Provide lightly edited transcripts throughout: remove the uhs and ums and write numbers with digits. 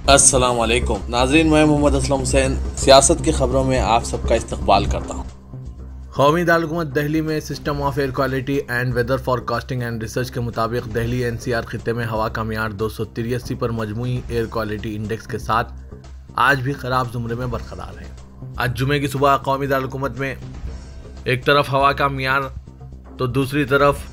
अस्सलाम वालेकुम नाज़रीन, मैं मोहम्मद असलम हुसैन सियासत की खबरों में आप सबका इस्तकबाल करता हूँ। कौमी दारकूमत दिल्ली में system of air quality and weather forecasting and research के मुताबिक दिल्ली एनसीआर खित्ते में हवा का मियार 283 पर मजमूई एयर क्वालिटी इंडेक्स के साथ आज भी खराब जुमरे में बरकरार है। आज जुमे की सुबह कौमी दारकूमत में एक तरफ हवा का मियार तो दूसरी तरफ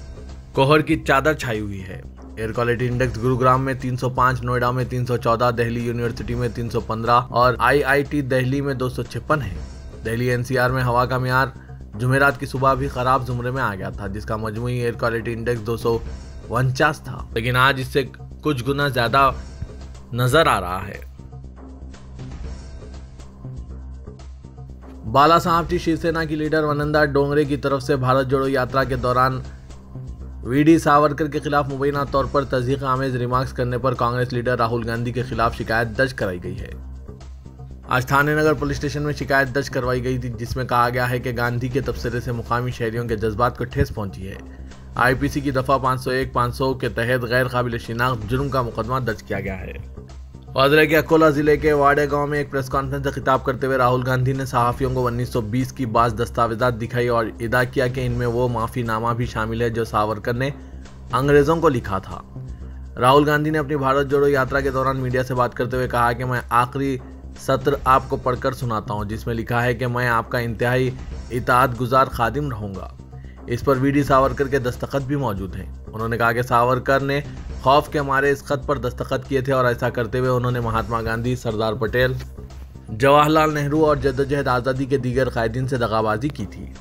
कोहर की चादर छाई हुई है। एयर क्वालिटी इंडेक्स गुरुग्राम में 305, नोएडा में 314, दिल्ली यूनिवर्सिटी में 315 और आईआईटी दिल्ली में 256 है। दिल्ली एनसीआर में हवा का मियार जुमेरात की सुबह भी खराब जुमरे में आ गया था, जिसका मजमूई एयर क्वालिटी इंडेक्स 249 था, लेकिन आज इससे कुछ गुना ज्यादा नजर आ रहा है। बाला साहब की शिवसेना की लीडर वनंदा डोंगरे की तरफ से भारत जोड़ो यात्रा के दौरान वीडी सावरकर के खिलाफ मुबैना तौर पर तज़हीक़ आमेज रिमार्क्स करने पर कांग्रेस लीडर राहुल गांधी के खिलाफ शिकायत दर्ज कराई गई है। आज थाने नगर पुलिस स्टेशन में शिकायत दर्ज करवाई गई थी, जिसमें कहा गया है कि गांधी के तबसरे से मुकामी शहरियों के जज्बात को ठेस पहुंची है। आईपीसी की दफ़ा 501-500 के तहत गैर काबिल शिनाख्त जुर्म का मुकदमा दर्ज किया गया है। वादरे के अकोला जिले के वाड़े गांव में एक प्रेस कॉन्फ्रेंस से खिताब करते हुए राहुल गांधी ने सहाफ़ियों को 1920 की बाज़ दस्तावेजात दिखाई और इदा किया कि इनमें वो माफ़ीनामा भी शामिल है जो सावरकर ने अंग्रेज़ों को लिखा था। राहुल गांधी ने अपनी भारत जोड़ो यात्रा के दौरान मीडिया से बात करते हुए कहा कि मैं आखिरी सत्र आपको पढ़कर सुनाता हूं, जिसमें लिखा है कि मैं आपका इंतहाई इताअत गुजार खादिम रहूंगा। इस पर वीडी सावरकर के दस्तखत भी मौजूद हैं। उन्होंने कहा कि सावरकर ने खौफ के मारे इस खत पर दस्तखत किए थे और ऐसा करते हुए उन्होंने महात्मा गांधी, सरदार पटेल, जवाहरलाल नेहरू और जद्दोजहद आज़ादी के दीगर कायदीन से दगाबाजी की थी।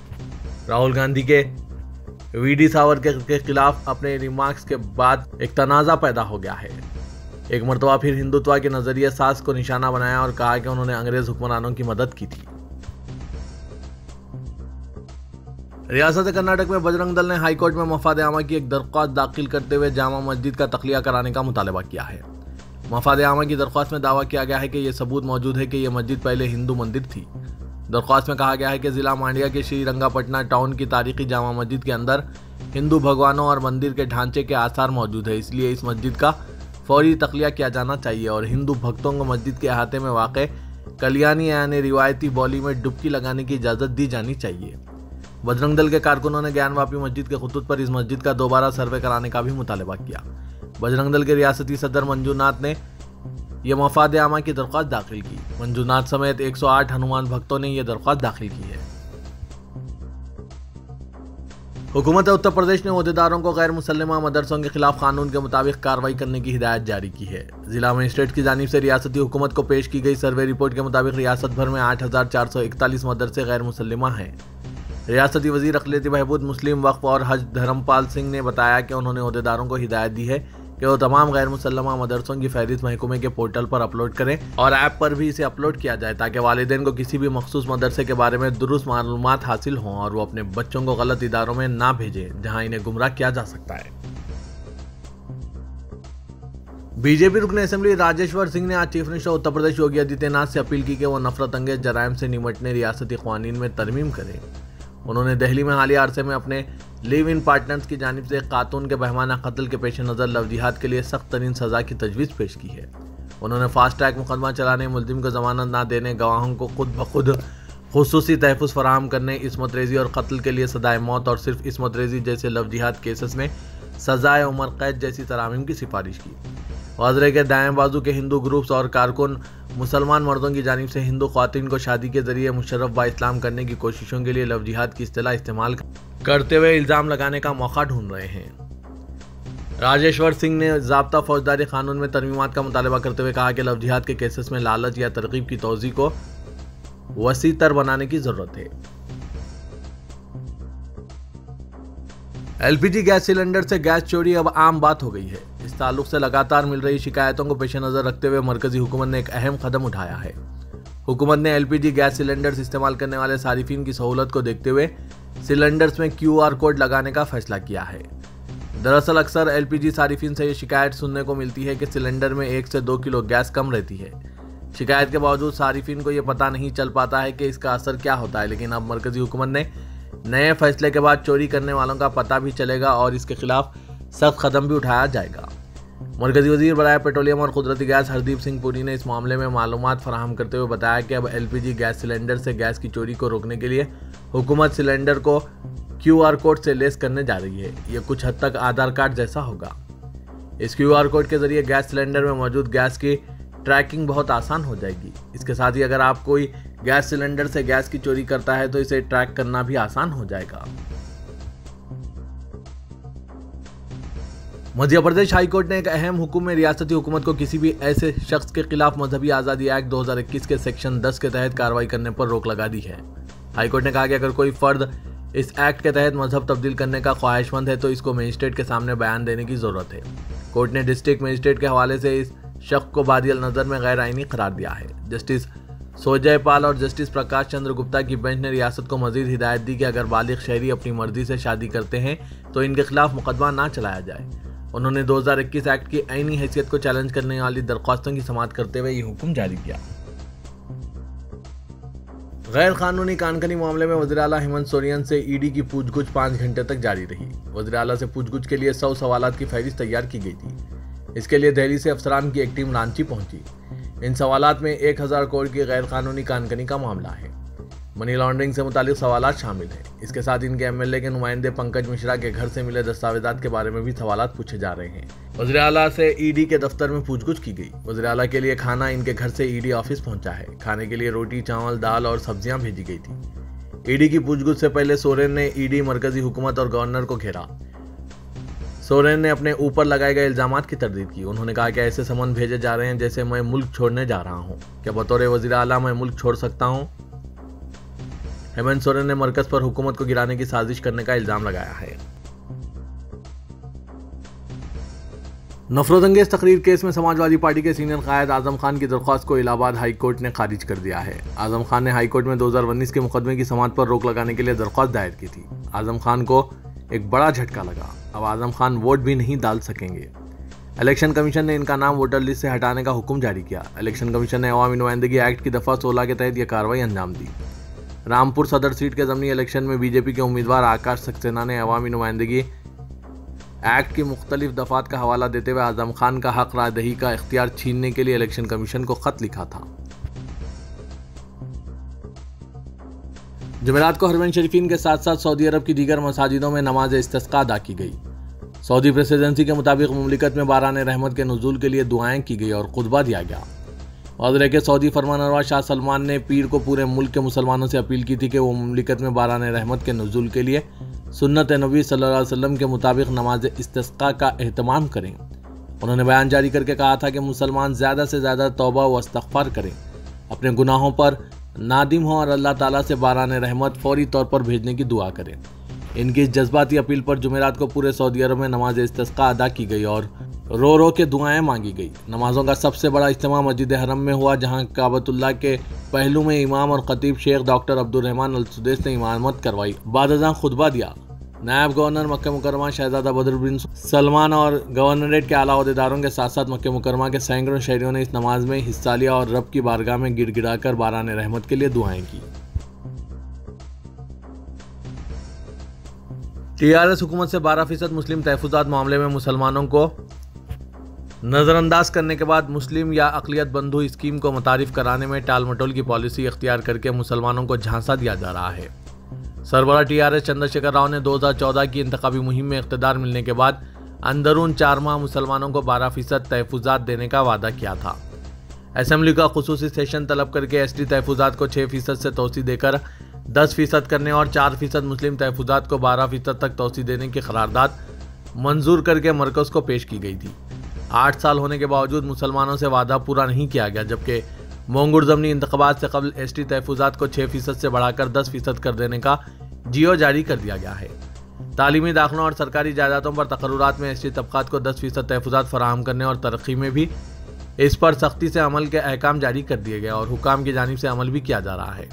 राहुल गांधी के वीडी सावरकर के खिलाफ अपने रिमार्क्स के बाद एक तनाज़ा पैदा हो गया है। एक मरतबा फिर हिंदुत्व के नजरिए सास को निशाना बनाया और कहा कि उन्होंने अंग्रेज हुक्मरानों की मदद की थी। रियासत कर्नाटक में बजरंग दल ने हाईकोर्ट में मफाद आमा की एक दरख्वास्त दाखिल करते हुए जामा मस्जिद का तख्लिया कराने का मुतालबा किया है। मफाद आमा की दरख्वास्त में दावा किया गया है कि यह सबूत मौजूद है कि यह मस्जिद पहले हिंदू मंदिर थी। दरख्वास्त में कहा गया है कि जिला मांड्या के श्रीरंगापटना टाउन की तारीखी जामा मस्जिद के अंदर हिंदू भगवानों और मंदिर के ढांचे के आसार मौजूद है, इसलिए इस मस्जिद का फौरी तख्लिया किया जाना चाहिए और हिंदू भक्तों को मस्जिद के अहाते में वाक़ कलियानी यानी रिवायती बौली में डुबकी लगाने की इजाज़त दी जानी चाहिए। बजरंग दल के कारकुनों ने ज्ञानवापी मस्जिद के खुतूत पर इस मस्जिद का दोबारा सर्वे कराने का भी मुतालबा किया। बजरंग दल के रियासती सदर मंजूनाथ ने यह मफाद आमा की दरख्वास्त दाखिल की। मंजूनाथ समेत 108 हनुमान भक्तों ने यह दरख्वास्त दाखिल की है। हुकूमत उत्तर प्रदेश ने ओहदेदारों को गैर मुसल्लमा मदरसों के खिलाफ कानून के मुताबिक कार्रवाई करने की हिदायत जारी की है। जिला मजिस्ट्रेट की जानिब से रियासती हुकूमत को पेश की गई सर्वे रिपोर्ट के मुताबिक रियासत भर में 8441 मदरसे गैर मुसल्लमा हैं। रियासती वजीर अक़लियती बहबूद, मुस्लिम वक्फ और हज धर्मपाल सिंह ने बताया कि उन्होंने ओहदेदारों को हिदायत दी है कि वो तमाम गैर मुसल्लमा मदरसों की फहरिस्त महकमे के पोर्टल पर अपलोड करें और ऐप पर भी इसे अपलोड किया जाए, ताकि वालिदैन को किसी भी मखसूस मदरसे के बारे में दुरुस्त मालूमात हासिल हों और वो अपने बच्चों को गलत इदारों में ना भेजें जहां इन्हें गुमराह किया जा सकता है। बीजेपी रुकन असेंबली राजेश्वर सिंह ने आज चीफ मिनिस्टर उत्तर प्रदेश योगी आदित्यनाथ से अपील की कि वो नफरत अंगेज जराइम से निमटने रियासती क़वानीन में तरमीम करें। उन्होंने दिल्ली में हालिया अरसे में अपने लिव इन पार्टनर्स की जानिब से खातून के बहमाना कत्ल के पेश नज़र लव जिहाद के लिए सख्त तरीन सज़ा की तजवीज़ पेश की है। उन्होंने फास्ट ट्रैक मुकदमा चलाने, मुलजिम को जमानत ना देने, गवाहों को खुद ब खुद खुसूसी तहफ़्फ़ुज़ फराहम करने, इस्मत रेज़ी और कत्ल के लिए सजाए मौत और सिर्फ इस्मत रेज़ी जैसे लव जिहाद केसेस में सजाए उम्र कैद जैसी तरामीम की सिफारिश की। वाज़रे के दाएं बाजू के हिंदू ग्रुप्स और कारकुन मुसलमान मर्दों की जानिब से हिंदू ख्वातीन को शादी के जरिए मुशर्रफ बा इस्लाम करने की कोशिशों के लिए लव जिहाद की इस्तिलाह इस्तेमाल करते हुए इल्ज़ाम लगाने का मौका ढूंढ रहे हैं। राजेश्वर सिंह ने ज़ाब्ता फौजदारी कानून में तरमीमात का मुतालबा करते हुए कहा कि लव जिहाद के केसेस में लालच या तरकीब की तोज़ी को वसी तर बनाने की ज़रूरत है। एलपीजी गैस सिलेंडर से गैस चोरी अब आम बात हो गई है। इस ताल्लुक से लगातार मिल रही शिकायतों को पेश नज़र रखते हुए मरकजी हुकूमत ने एक अहम कदम उठाया है। हुकूमत ने एलपीजी गैस सिलेंडर्स इस्तेमाल करने वाले सारिफिन की सहूलत को देखते हुए सिलेंडर्स में QR कोड लगाने का फैसला किया है। दरअसल अक्सर एलपीजी सारिफिन से ये शिकायत सुनने को मिलती है कि सिलेंडर में 1 से 2 किलो गैस कम रहती है। शिकायत के बावजूद सारिफिन को ये पता नहीं चल पाता है कि इसका असर क्या होता है, लेकिन अब मरकजी हुकूमत ने नए फैसले के बाद चोरी करने वालों का पता भी चलेगा और इसके खिलाफ सख्त कदम भी उठाया जाएगा। मरकजी वजीर बराए पेट्रोलियम और कुदरती गैस हरदीप सिंह पुरी ने इस मामले में मालूमात फराहम करते हुए बताया कि अब LPG गैस सिलेंडर से गैस की चोरी को रोकने के लिए हुकूमत सिलेंडर को QR कोड से लेस करने जा रही है। ये कुछ हद तक आधार कार्ड जैसा होगा। इस QR कोड के जरिए गैस सिलेंडर में मौजूद गैस की ट्रैकिंग बहुत आसान हो जाएगी। इसके साथ ही अगर आप कोई गैस सिलेंडर से गैस की चोरी करता है तो इसे ट्रैक करना भी आसान हो जाएगा। मध्य प्रदेश हाई कोर्ट ने एक अहम हुक्म में रियासती हुकूमत को किसी भी ऐसे शख्स के खिलाफ मजहबी आज़ादी एक्ट 2021 के सेक्शन 10 के तहत कार्रवाई करने पर रोक लगा दी है। हाई कोर्ट ने कहा कि अगर कोई फर्द इस एक्ट के तहत मजहब तब्दील करने का ख्वाहिशमंद है तो इसको मजिस्ट्रेट के सामने बयान देने की जरूरत है। कोर्ट ने डिस्ट्रिक्ट मजिस्ट्रेट के हवाले से इस शख्स को बादियल नजर में गैर आईनी करार दिया है। जस्टिस सोजय पाल और जस्टिस प्रकाश चंद्र गुप्ता की बेंच ने रियासत को मजीद हिदायत दी कि अगर बालिग शहरी अपनी मर्जी से शादी करते हैं तो इनके खिलाफ मुकदमा ना चलाया जाए। उन्होंने 2021 एक्ट की आईनी हैसियत को चैलेंज करने वाली दरख्वास्तों की समाअत करते हुए ये हुक्म जारी किया। गैर कानूनी कानकनी मामले में वज़ीर आला हेमंत सोरेन से ईडी की पूछगछ 5 घंटे तक जारी रही। वज़ीर आला से पूछगछ के लिए 100 सवालात की फहरिस्त तैयार की गई थी। इसके लिए दिल्ली से अफसरान की एक टीम रांची पहुंची। इन सवालात में 1000 करोड़ की गैर कानूनी कानकनी का मामला है। मनी लॉन्ड्रिंग से मुतालिक सवालात शामिल हैं। इसके साथ इनके MLA के नुमाइंदे पंकज मिश्रा के घर से मिले दस्तावेजात के बारे में भी सवालात पूछे जा रहे हैं। वज़ीर आला से ईडी के दफ्तर में पूछगछ की गई। वज़ीर आला के लिए खाना इनके घर से ईडी ऑफिस पहुंचा है। खाने के लिए रोटी, चावल, दाल और सब्जियां भेजी गई थी। ईडी की पूछगछ से पहले सोरेन ने ईडी, मरकजी हुकूमत और गवर्नर को घेरा। सोरेन ने अपने ऊपर लगाए गए इल्जामात की तरदीद की। उन्होंने कहा कि ऐसे समन भेजे जा रहे हैं जैसे मैं मुल्क छोड़ने जा रहा हूं। क्या बतौर वज़ीर आला मैं मुल्क छोड़ सकता हूं? हेमंत सोरेन ने मरकज पर हुकूमत को गिराने की साजिश करने का इल्जाम लगाया है। नफरतंगेज तकरीर केस में समाजवादी पार्टी के सीनियर कायद आजम खान की दरख्वास्त को इलाहाबाद हाई कोर्ट ने खारिज कर दिया है। आजम खान ने हाई कोर्ट में 2019 के मुकदमे की समाअत पर रोक लगाने के लिए दरख्वास्त दायर की थी। आजम खान को एक बड़ा झटका लगा। अब आजम खान वोट भी नहीं डाल सकेंगे। इलेक्शन कमीशन ने इनका नाम वोटर लिस्ट से हटाने का हुक्म जारी किया। इलेक्शन कमीशन ने अवामी नुमाइंदगी एक्ट की दफा 16 के तहत यह कार्रवाई अंजाम दी। रामपुर सदर सीट के ज़मीनी इलेक्शन में बीजेपी के उम्मीदवार आकाश सक्सेना ने अवामी नुमाइंदगी एक्ट की मुख्तलिफ दफात का हवाला देते हुए आजम खान का हक रायदही का इख्तियार छीनने के लिए इलेक्शन कमीशन को खत लिखा था। जुमेरात को हरमैन शरीफीन के साथ साथ सऊदी अरब की दीगर मसाजिदों में नमाज इस्तिस्का अदा की गई। सऊदी प्रेसिडेंसी के मुताबिक मुमलिकत में बारान रहमत के नुज़ूल के लिए दुआएं की गई और खुतबा दिया गया। वज़ीर के सऊदी फरमानरवा शाह सलमान ने पीर को पूरे मुल्क के मुसलमानों से अपील की थी कि वो मुमलिकत में बारान रहमत के नुज़ूल के लिए सुन्नत नबी सल्लल्लाहु अलैहि वसल्लम के मुताबिक नमाज इस्तिस्का का एहतमाम करें। उन्होंने बयान जारी करके कहा था कि मुसलमान ज़्यादा से ज़्यादा तौबा व इस्तग़फ़ार करें, अपने गुनाहों पर नादिम हों और अल्लाह ताला से बारान रहमत फौरी तौर पर भेजने की दुआ करें। इनकी इस जज्बाती अपील पर जुमेरात को पूरे सऊदी अरब में नमाज इस्तिस्का अदा की गई और रो रो के दुआएं मांगी गई। नमाजों का सबसे बड़ा इज्तिमा मस्जिद हरम में हुआ, जहां काबतुल्लाह के पहलू में इमाम और खतीब शेख डॉक्टर अब्दुल रहमान अल सुदैस ने इमामत करवाई। बाद अज़ां खुतबा दिया। नायब गवर्नर मक्का मुकरमा शहजादा बदर बिन सलमान और गवर्नरेट के आला अहदेदारों के साथ साथ मक्का मुकरमा के सैकड़ों शहरियों ने इस नमाज में हिस्सा लिया और रब की बारगाह में गिड़गिड़ा कर बारान रहमत के लिए दुआएं की। TRS हुकूमत से 12% मुस्लिम तहफ़्फ़ुज़ात मामले में मुसलमानों को नज़रअंदाज करने के बाद मुस्लिम या अक़लियत बंधु स्कीम को मुतारिफ कराने में टाल मटोल की पॉलिसी इख्तियार करके मुसलमानों को झांसा दिया जा रहा है। सरबराह TRS चंद्रशेखर राव ने 2014 की इंतखाबी मुहिम में इक़्तिदार मिलने के बाद अंदरून 4 माह मुसलमानों को 12% तहफ़्फ़ुज़ात देने का वादा किया था। असेंबली का ख़ुसूसी सेशन तलब करके ST तहफ़्फ़ुज़ात को 6% से तोसी देकर 10% करने और 4% मुस्लिम तहफ़्फ़ुज़ात को 12% तक तोसी देने की करारदाद मंजूर करके मरकज़ को पेश की गई थी। 8 साल होने के बावजूद मुसलमानों से वादा पूरा नहीं किया गया, जबकि मोंगुर ज़मनी इंतख़ाबात से कबल ST तहफ़्फ़ुज़ात को 6% से बढ़ाकर 10% कर देने का जियो जारी कर दिया गया है। तालीमी दाखिलों और सरकारी जायदादों पर तकर्रुरात में ST तबक़ात को 10% तहफ़्फ़ुज़ात फराहम करने और तरक्की में भी इस पर सख्ती से अमल के अहकाम जारी कर दिए गए और हुकाम की जानिब से अमल भी किया जा रहा है।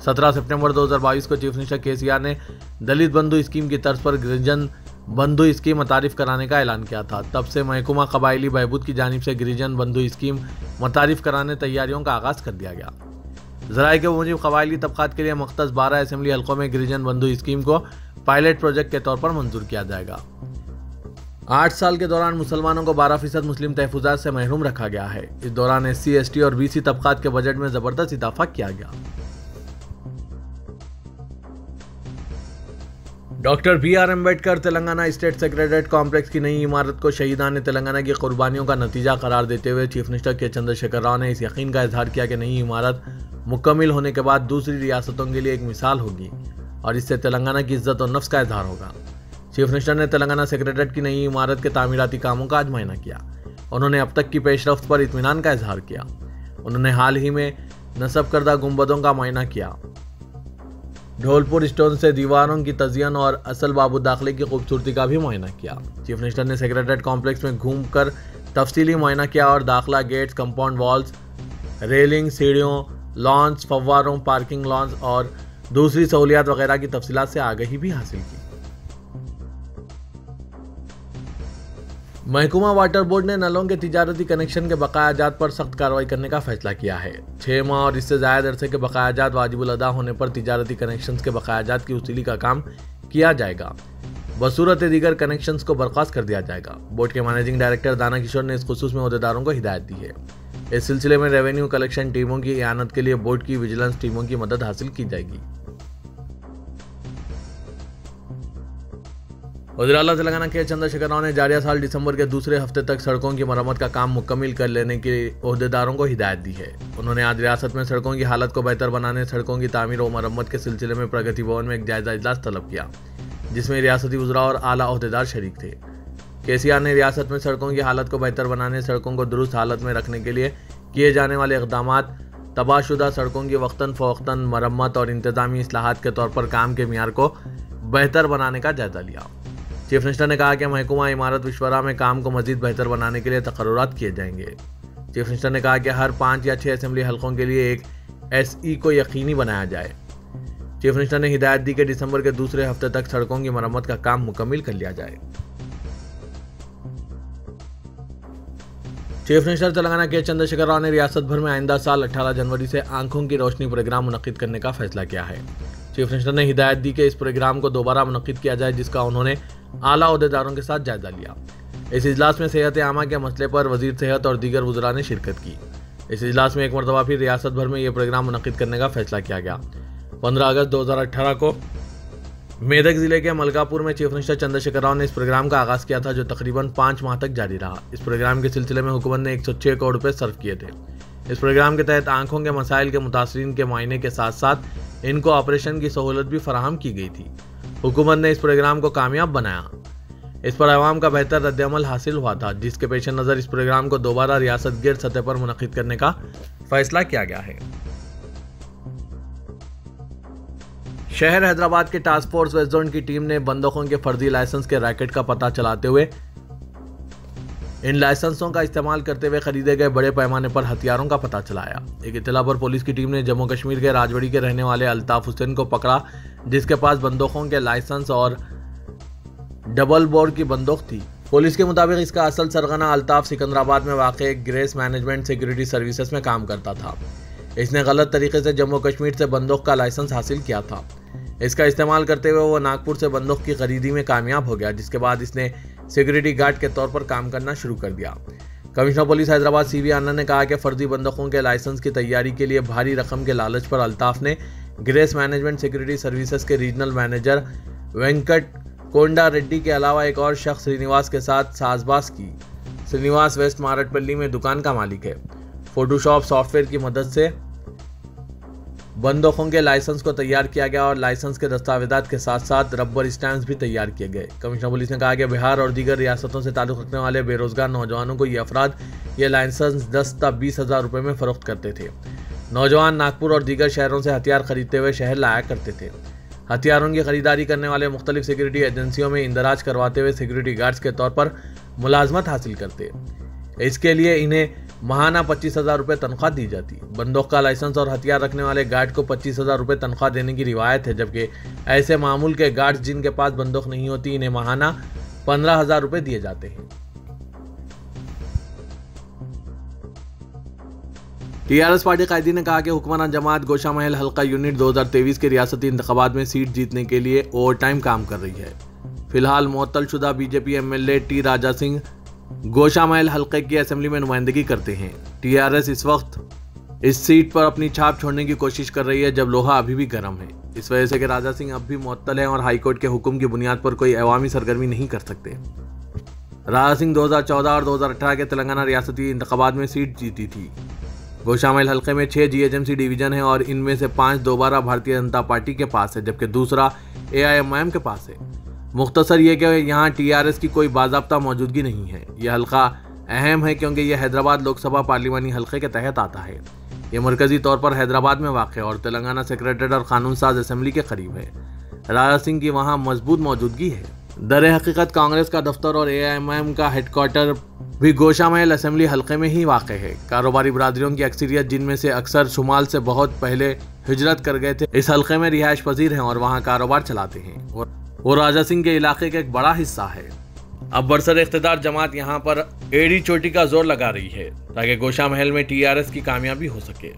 17 सितंबर 2022 को चीफ मिनिस्टर KCR ने दलित बंधु स्कीम की तर्ज पर गिरिजन बंधु स्कीम मुतारिफ कराने का ऐलान किया था। तब से महकमा कबायली बहबूद की जानिब से गिरिजन बंधु स्कीम मुतारिफ कराने तैयारियों का आगाज़ कर दिया गया। ज़राए के मुजिब कबायली तबक़ात के लिए मख्तस 12 असेंबली हल्कों में गिरिजन बंधु स्कीम को पायलट प्रोजेक्ट के तौर पर मंजूर किया जाएगा। 8 साल के दौरान मुसलमानों को 12% मुस्लिम तहफुजात से महरूम रखा गया है। इस दौरान SC, ST और BC तबकात के बजट में जबरदस्त इजाफा किया गया। Doctor BR Ambedkar Telangana state secretariat complex की नई इमारत को शहीदान तेलंगाना की कुर्बानियों का नतीजा करार देते हुए चीफ मिनिस्टर के चंद्रशेखर राव ने इस यकीन का इजहार किया कि नई इमारत मुकम्मिल होने के बाद दूसरी रियासतों के लिए एक मिसाल होगी और इससे तेलंगाना की इज्जत और नफ्स का इजहार होगा। चीफ मिनिस्टर ने तेलंगाना सेक्रेटरीट की नई इमारत के तामीराती कामों का आज मुआयना किया। उन्होंने अब तक की पेशरफ्त पर इत्मीनान का इजहार किया। उन्होंने हाल ही में नस्ब करदा गुंबदों का मुआयना किया। ढोलपुर स्टोन से दीवारों की तज़यीन और असल बाबू दाखिले की खूबसूरती का भी मुआयना किया। चीफ मिनिस्टर ने सेक्रेटरीट कॉम्प्लेक्स में घूमकर तफसीली मुआयना किया और दाखिला गेट्स, कंपाउंड वॉल्स, रेलिंग, सीढ़ियों, लॉन्च, फव्वारों, पार्किंग लॉन्च और दूसरी सहूलियात वगैरह की तफसीलात से आगाही भी हासिल की। महकूमा वाटर बोर्ड ने नलों के तिजारती कनेक्शन के बकायाजात पर सख्त कार्रवाई करने का फैसला किया है। 6 माह और इससे ज़्यादा अरसे के बकायाजात वाजिबुल अदा होने पर तिजारती कनेक्शंस के बकायाजात की वसूली का काम किया जाएगा। बसूरत दीगर कनेक्शंस को बर्खास्त कर दिया जाएगा। बोर्ड के मैनेजिंग डायरेक्टर दाना किशोर ने इस खुसूस में ओहदेदारों को हिदायत दी है। इस सिलसिले में रेवेन्यू कलेक्शन टीमों की इआनत के लिए बोर्ड की विजिलेंस टीमों की मदद हासिल की जाएगी। वज़ीर आला तेलंगाना के चंद्रशेखर राव ने जारिया साल दिसंबर के दूसरे हफ्ते तक सड़कों की मरम्मत का काम मुकम्मिल कर लेने के ओहदेदारों को हिदायत दी है। उन्होंने आज रियासत में सड़कों की हालत को बेहतर बनाने, सड़कों की तामीर और मरम्मत के सिलसिले में प्रगति भवन में एक जायजा इजलास तलब किया, जिसमें रियासती वज़रा और आला ओहदेदार शरीक थे। KCR ने रियासत में सड़कों की हालत को बेहतर बनाने, सड़कों को दुरुस्त हालत में रखने के लिए किए जाने वाले इक़दामात, तबाहशुदा सड़कों की वक्तन फ़वक्तन मरम्मत और इंतज़ामी इस्लाहात के तौर पर काम के मियार को बेहतर बनाने का जायजा लिया। चीफ मिनिस्टर ने कहा कि महकूमा इमारत विश्वरा में काम को मजीद बेहतर बनाने के लिए तकर्रुरात किए जाएंगे। चीफ मिनिस्टर ने कहा कि हर 5 या 6 असेंबली हलकों के लिए एक SE को यकीनी बनाया जाए। चीफ मिनिस्टर ने हिदायत दी कि दिसंबर के दूसरे हफ्ते तक सड़कों की मरम्मत का काम मुकम्मिल कर लिया जाए। चीफ मिनिस्टर तेलंगाना के चंद्रशेखर राव ने रियासत भर में आइंदा साल 18 जनवरी से आंखों की रोशनी प्रोग्राम मुनक्किद करने का फैसला किया है। चीफ मिनिस्टर ने हिदायत दी कि इस प्रोग्राम को दोबारा मुनक्किद किया जाए, जिसका उन्होंने आला ओहदेदारों के साथ जायजा लिया। इस इजलास में सेहत आमा के मसले पर वजीर सेहत और दीगर वज़रा ने शिरकत की। इस इजलास में एक मरतबा फिर रियासत भर में यह प्रोग्राम मुनक्किद करने का फैसला किया गया। 15 अगस्त 2018 को मेदक जिले के मलकापुर में चीफ मिनिस्टर चंद्रशेखर राव ने इस प्रोग्राम का आगाज किया था, जो तकरीबन 5 माह तक जारी रहा। इस प्रोग्राम के सिलसिले में हुकूमत ने 106 करोड़ रुपए सर्व किए थे। इस प्रोग्राम के तहत आंखों के मसाइल के मुतासरीन के मुआयने के साथ साथ इनको ऑपरेशन की सहूलत भी फराहम की गई थी। हुकूमत ने इस प्रोग्राम को कामयाब बनाया। इस पर अवाम का बेहतर रद्द-ए-अमल हासिल हुआ था, जिसके पेश नज़र इस प्रोग्राम को दोबारा रियासत गिर सतह पर मुनक्किद करने का फैसला किया गया है। शहर हैदराबाद के टास्क फोर्स वेस्ट जोन की टीम ने बंदूकों के फर्जी लाइसेंस के रैकेट का पता चलाते हुए इन लाइसेंसों का इस्तेमाल करते हुए खरीदे गए बड़े पैमाने पर हथियारों का पता चलाया। एक इत्तला पर पुलिस की टीम ने जम्मू कश्मीर के राजौरी के रहने वाले अल्ताफ हुसैन को पकड़ा, जिसके पास बंदूकों के लाइसेंस और डबल बोर की बंदूक थी। पुलिस के मुताबिक इसका असल सरगना अल्ताफ सिकंदराबाद में वाक़ ग्रेस मैनेजमेंट सिक्योरिटी सर्विसेज में काम करता था। इसने गलत तरीके से जम्मू कश्मीर से बंदूक का लाइसेंस हासिल किया था। इसका इस्तेमाल करते हुए वो नागपुर से बंदूक की खरीदी में कामयाब हो गया, जिसके बाद इसने सिक्योरिटी गार्ड के तौर पर काम करना शुरू कर दिया। कमिश्नर पुलिस हैदराबाद CV आनंद ने कहा कि फर्जी बंदूकों के लाइसेंस की तैयारी के लिए भारी रकम के लालच पर अल्ताफ ने ग्रेस मैनेजमेंट सिक्योरिटी सर्विसेज के रीजनल मैनेजर वेंकट कोंडा रेड्डी के अलावा एक और शख्स श्रीनिवास के साथ साजबाज की। श्रीनिवास वेस्ट मारटपल्ली में दुकान का मालिक है। फोटोशॉप सॉफ्टवेयर की मदद से बंदूकों के लाइसेंस को तैयार किया गया और लाइसेंस के दस्तावेजात के साथ साथ रबर स्टैम्प्स भी तैयार किए गए। कमिश्नर पुलिस ने कहा कि बिहार और दीगर रियासतों से ताल्लुक़ रखने वाले बेरोजगार नौजवानों को ये अफराद ये लाइसेंस 10 से 20 हज़ार रुपये में फरोख्त करते थे। नौजवान नागपुर और दीगर शहरों से हथियार खरीदते हुए शहर लाया करते थे। हथियारों की खरीदारी करने वाले मुख्तलिफ सिक्योरिटी एजेंसियों में इंदराज करवाते हुए सिक्योरिटी गार्ड्स के तौर पर मुलाजमत हासिल करते। इसके लिए इन्हें माहाना 25,000 रुपये तनख्वाह दी जाती। बंदूक का लाइसेंस और हथियार रखने वाले गार्ड को 25,000 रुपये तनख्वाह देने की रिवायत है, जबकि ऐसे मामूल के गार्ड्स जिनके पास बंदूक नहीं होती इन्हें माहाना 15,000 रुपये दिए जाते हैं। टीआरएस पार्टी कायदी ने कहा कि हुक्मरान जमात गोशा महल हल्का यूनिट 2023 के रियासती इंतखाबात में सीट जीतने के लिए ओवर टाइम काम कर रही है। फिलहाल मुअत्तलशुदा BJP MLA T Raja Singh Goshamahal हल्के की असेंबली में नुमाइंदगी करते हैं। टीआरएस इस वक्त इस सीट पर अपनी छाप छोड़ने की कोशिश कर रही है जब लोहा अभी भी गर्म है, इस वजह से कि राजा सिंह अब भी मुअत्तल है और हाईकोर्ट के हुक्म की बुनियाद पर कोई अवामी सरगर्मी नहीं कर सकते। राजा सिंह 2014 और 2018 के तेलंगाना रियासती इंतखाबात में सीट जीती थी। गोशामहल हल्के में 6 जीएचएमसी डिवीजन है और इनमें से 5 दोबारा भारतीय जनता पार्टी के पास है, जबकि दूसरा एआईएमआईएम के पास है। मुख्तसर ये कि यहाँ टीआरएस की कोई बाज़ाब्ता मौजूदगी नहीं है। यह हल्का अहम है क्योंकि यह हैदराबाद लोकसभा पार्लिमानी हल्के के तहत आता है। यह मरकजी तौर पर हैदराबाद में वाक़ है और तेलंगाना सेक्रेटरीट और कानून साज असेंबली के करीब है। राजा सिंह की वहाँ मजबूत मौजूदगी है। दर हकीकत कांग्रेस का दफ्तर और एआईएमआईएम का हेडक्वार्टर भी गोशामहल असेंबली हल्के में ही वाक़ है। कारोबारी बरादरियों की अक्सरियत, जिनमें से अक्सर शुमाल से बहुत पहले हिजरत कर गए थे, इस हल्के में रिहाइश पजीर हैं और वहाँ कारोबार चलाते हैं। वो राजा सिंह के इलाके का एक बड़ा हिस्सा है। अब बरसर इख्तिदार जमात यहाँ पर एड़ी चोटी का जोर लगा रही है ताकि गोशामहल में टीआरएस की कामयाबी हो सके।